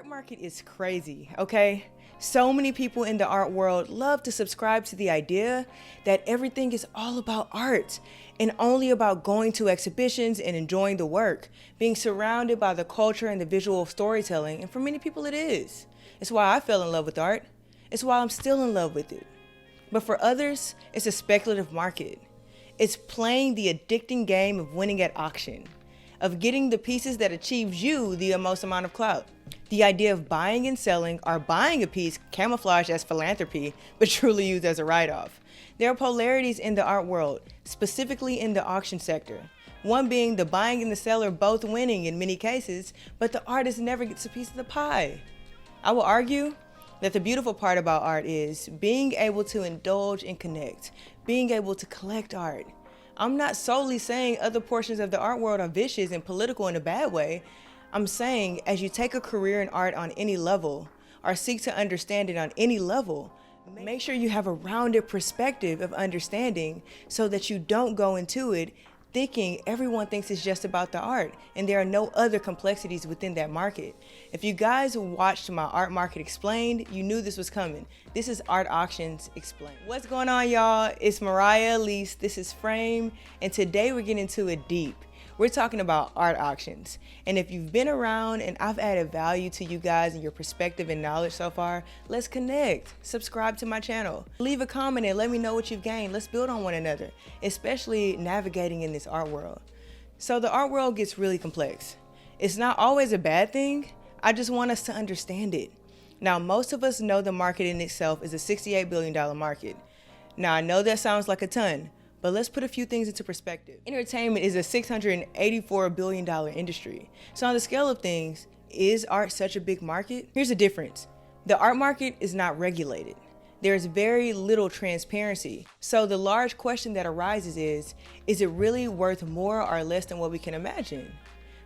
art market is crazy, okay? So many people in the art world love to subscribe to the idea that everything is all about art and only about going to exhibitions and enjoying the work, being surrounded by the culture and the visual storytelling, and for many people it is. It's why I fell in love with art. It's why I'm still in love with it. But for others, it's a speculative market. It's playing the addicting game of winning at auction, of getting the pieces that achieves you the most amount of clout. The idea of buying and selling or buying a piece camouflaged as philanthropy, but truly used as a write-off. There are polarities in the art world, specifically in the auction sector. One being the buying and the seller both winning in many cases, but the artist never gets a piece of the pie. I will argue that the beautiful part about art is being able to indulge and connect, being able to collect art. I'm not solely saying other portions of the art world are vicious and political in a bad way. I'm saying as you take a career in art on any level, or seek to understand it on any level, make sure you have a rounded perspective of understanding so that you don't go into it thinking everyone thinks it's just about the art and there are no other complexities within that market. If you guys watched my Art Market Explained, you knew this was coming. This is Art Auctions Explained. What's going on, y'all? It's Moriah Alise, this is Frame, and today we're getting into it deep. We're talking about art auctions. And if you've been around and I've added value to you guys and your perspective and knowledge so far, let's connect. Subscribe to my channel. Leave a comment and let me know what you've gained. Let's build on one another, especially navigating in this art world. So the art world gets really complex. It's not always a bad thing. I just want us to understand it. Now, most of us know the market in itself is a $68 billion market. Now, I know that sounds like a ton, but let's put a few things into perspective. Entertainment is a $684 billion industry. So on the scale of things, is art such a big market? Here's the difference. The art market is not regulated. There's very little transparency. So the large question that arises is it really worth more or less than what we can imagine?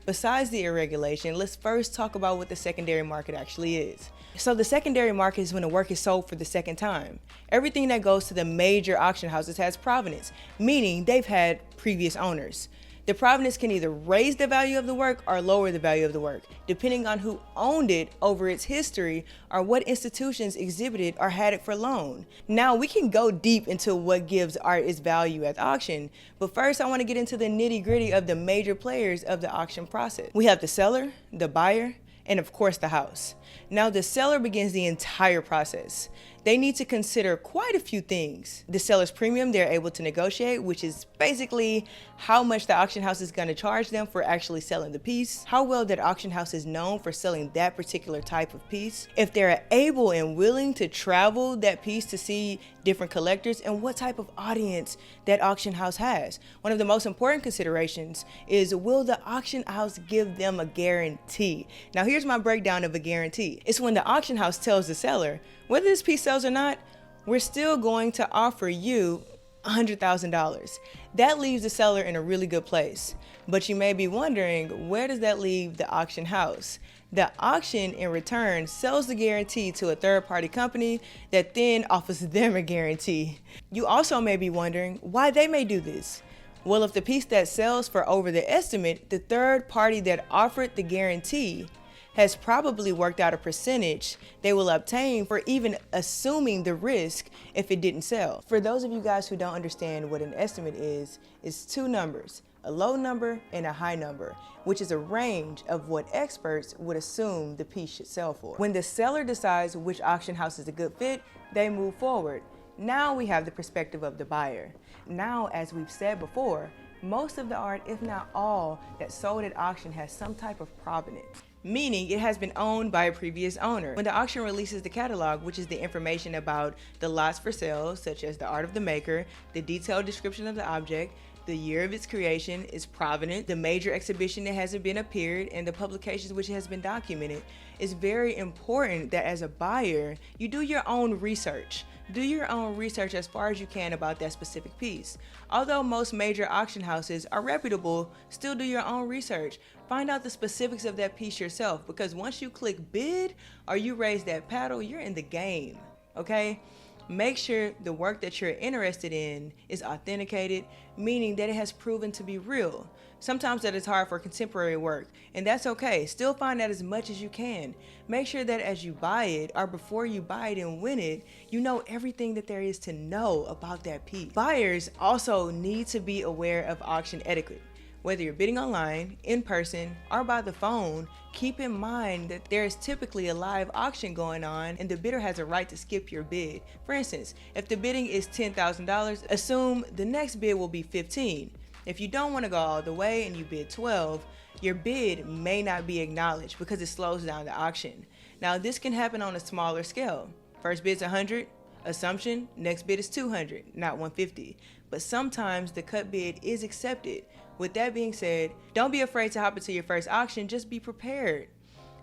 Besides the irregulation, let's first talk about what the secondary market actually is. So the secondary market is when a work is sold for the second time. Everything that goes to the major auction houses has provenance, meaning they've had previous owners. The provenance can either raise the value of the work or lower the value of the work, depending on who owned it over its history or what institutions exhibited or had it for loan. Now we can go deep into what gives art its value at auction, but first I want to get into the nitty-gritty of the major players of the auction process. We have the seller, the buyer, and of course the house. Now the seller begins the entire process. They need to consider quite a few things. The seller's premium they're able to negotiate, which is basically how much the auction house is going to charge them for actually selling the piece, how well that auction house is known for selling that particular type of piece, if they're able and willing to travel that piece to see different collectors, and what type of audience that auction house has. One of the most important considerations is, will the auction house give them a guarantee? Now here's my breakdown of a guarantee. It's when the auction house tells the seller, whether this piece sells or not, we're still going to offer you $100,000. That leaves the seller in a really good place. But you may be wondering, where does that leave the auction house? The auction, in return, sells the guarantee to a third-party company that then offers them a guarantee. You also may be wondering why they may do this. Well, if the piece that sells for over the estimate, the third party that offered the guarantee has probably worked out a percentage they will obtain for even assuming the risk if it didn't sell. For those of you guys who don't understand what an estimate is, it's two numbers, a low number and a high number, which is a range of what experts would assume the piece should sell for. When the seller decides which auction house is a good fit, they move forward. Now we have the perspective of the buyer. Now, as we've said before, most of the art, if not all, that sold at auction has some type of provenance, meaning it has been owned by a previous owner. When the auction releases the catalog, which is the information about the lots for sale, such as the art of the maker, the detailed description of the object, the year of its creation, its provenance, the major exhibition that hasn't been appeared, and the publications which has been documented, it's very important that as a buyer, you do your own research. Do your own research as far as you can about that specific piece. Although most major auction houses are reputable, still do your own research. Find out the specifics of that piece yourself, because once you click bid or you raise that paddle, you're in the game, okay? Make sure the work that you're interested in is authenticated, meaning that it has proven to be real. Sometimes that is hard for contemporary work, and that's okay. Still find out as much as you can. Make sure that as you buy it, or before you buy it and win it, you know everything that there is to know about that piece. Buyers also need to be aware of auction etiquette. Whether you're bidding online, in person, or by the phone, keep in mind that there is typically a live auction going on and the bidder has a right to skip your bid. For instance, if the bidding is $10,000, assume the next bid will be $15,000. If you don't want to go all the way and you bid $12,000, your bid may not be acknowledged because it slows down the auction. Now, this can happen on a smaller scale. First bid's $100, assumption, next bid is $200, not $150. But sometimes the cut bid is accepted. With that being said, don't be afraid to hop into your first auction, just be prepared.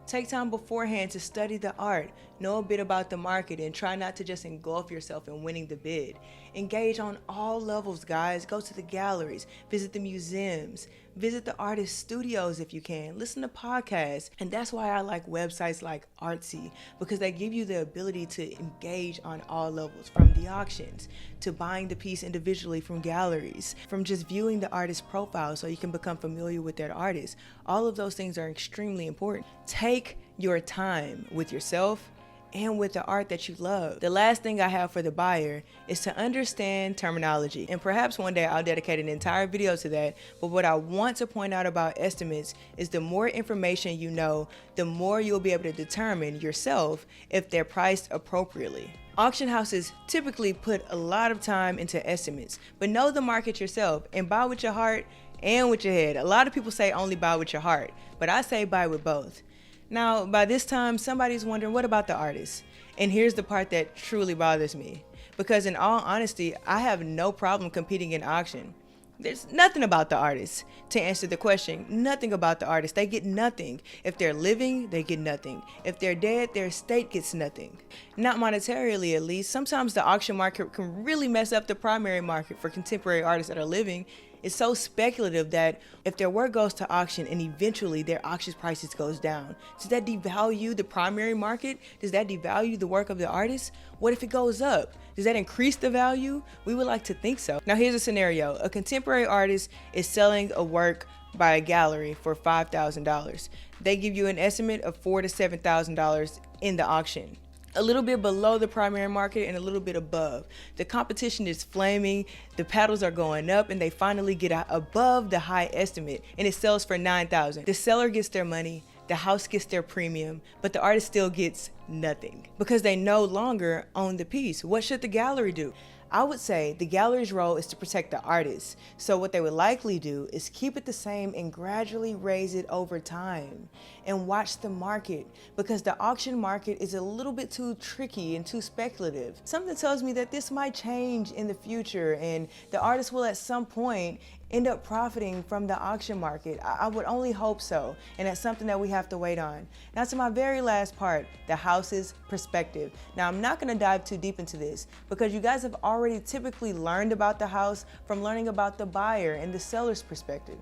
Take time beforehand to study the art, know a bit about the market, and try not to just engulf yourself in winning the bid. Engage on all levels, guys. Go to the galleries, visit the museums, visit the artist studios if you can, listen to podcasts. And that's why I like websites like Artsy, because they give you the ability to engage on all levels, from the auctions to buying the piece individually from galleries, from just viewing the artist's profile so you can become familiar with that artist. All of those things are extremely important. Take your time with yourself and with the art that you love. The last thing I have for the buyer is to understand terminology. And perhaps one day I'll dedicate an entire video to that. But what I want to point out about estimates is the more information you know, the more you'll be able to determine yourself if they're priced appropriately. Auction houses typically put a lot of time into estimates, but know the market yourself and buy with your heart and with your head. A lot of people say only buy with your heart, but I say buy with both. Now, by this time, somebody's wondering, what about the artist? And here's the part that truly bothers me. Because in all honesty, I have no problem competing in auction. There's nothing about the artist. To answer the question, nothing about the artist. They get nothing. If they're living, they get nothing. If they're dead, their estate gets nothing. Not monetarily, at least. Sometimes the auction market can really mess up the primary market for contemporary artists that are living. It's so speculative that if their work goes to auction and eventually their auction prices goes down, does that devalue the primary market? Does that devalue the work of the artist? What if it goes up? Does that increase the value? We would like to think so. Now here's a scenario. A contemporary artist is selling a work by a gallery for $5,000. They give you an estimate of $4,000 to $7,000 in the auction. A little bit below the primary market and a little bit above. The competition is flaming, the paddles are going up, and they finally get above the high estimate, and it sells for $9,000. The seller gets their money, the house gets their premium, but the artist still gets nothing because they no longer own the piece. What should the gallery do? I would say the gallery's role is to protect the artist. So what they would likely do is keep it the same and gradually raise it over time and watch the market, because the auction market is a little bit too tricky and too speculative. Something tells me that this might change in the future and the artist will at some point end up profiting from the auction market. I would only hope so, and that's something that we have to wait on. Now to my very last part, the house's perspective. Now I'm not going to dive too deep into this because you guys have already typically learned about the house from learning about the buyer and the seller's perspective.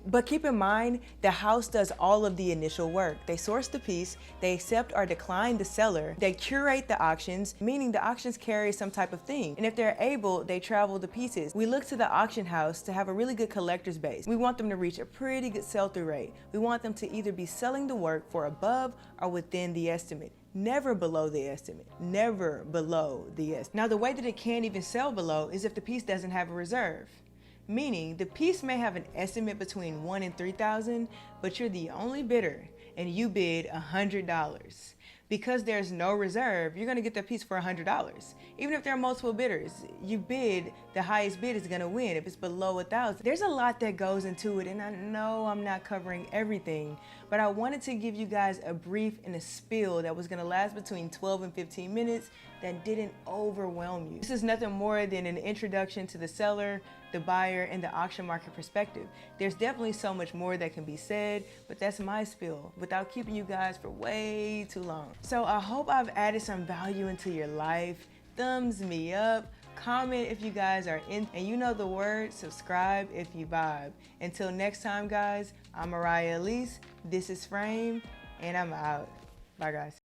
But keep in mind, the house does all of the initial work. They source the piece, they accept or decline the seller, they curate the auctions, meaning the auctions carry some type of theme. And if they're able, they travel the pieces. We look to the auction house to have a really good collector's base. We want them to reach a pretty good sell-through rate. We want them to either be selling the work for above or within the estimate. Never below the estimate. Never below the estimate. Now the way that it can't even sell below is if the piece doesn't have a reserve. Meaning the piece may have an estimate between $1,000 and $3,000, but you're the only bidder and you bid $100. Because there's no reserve, you're gonna get that piece for $100. Even if there are multiple bidders, you bid, the highest bid is gonna win if it's below 1,000. There's a lot that goes into it, and I know I'm not covering everything, but I wanted to give you guys a brief and a spiel that was gonna last between 12 and 15 minutes that didn't overwhelm you. This is nothing more than an introduction to the seller, the buyer, and the auction market perspective. There's definitely so much more that can be said, but that's my spiel without keeping you guys for way too long. So I hope I've added some value into your life. Thumbs me up, comment if you guys are in, and you know the word, subscribe if you vibe. Until next time, guys, I'm Moriah Alise, this is Frame, and I'm out. Bye, guys.